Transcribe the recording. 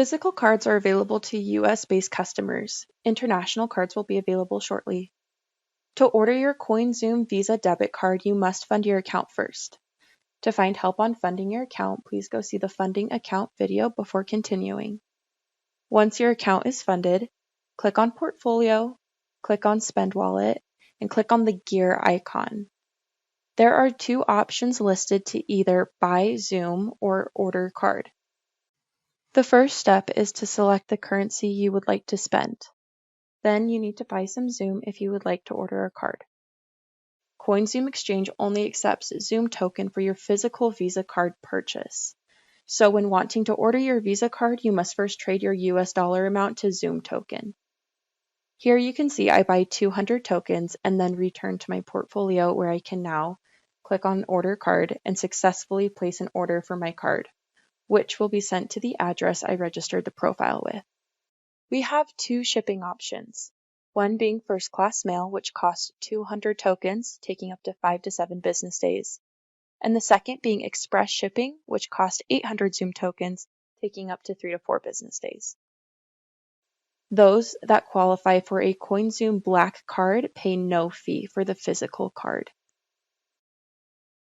Physical cards are available to US-based customers. International cards will be available shortly. To order your CoinZoom Visa debit card, you must fund your account first. To find help on funding your account, please go see the funding account video before continuing. Once your account is funded, click on Portfolio, click on Spend Wallet, and click on the gear icon. There are two options listed to either buy Zoom or order card. The first step is to select the currency you would like to spend. Then you need to buy some Zoom if you would like to order a card. CoinZoom Exchange only accepts Zoom token for your physical Visa card purchase. So when wanting to order your Visa card, you must first trade your US dollar amount to Zoom token. Here you can see I buy 200 tokens and then return to my portfolio where I can now click on Order Card and successfully place an order for my card, which will be sent to the address I registered the profile with. We have two shipping options, one being first class mail, which costs 200 tokens, taking up to 5 to 7 business days, and the second being express shipping, which costs 800 Zoom tokens, taking up to 3 to 4 business days. Those that qualify for a CoinZoom Black card pay no fee for the physical card.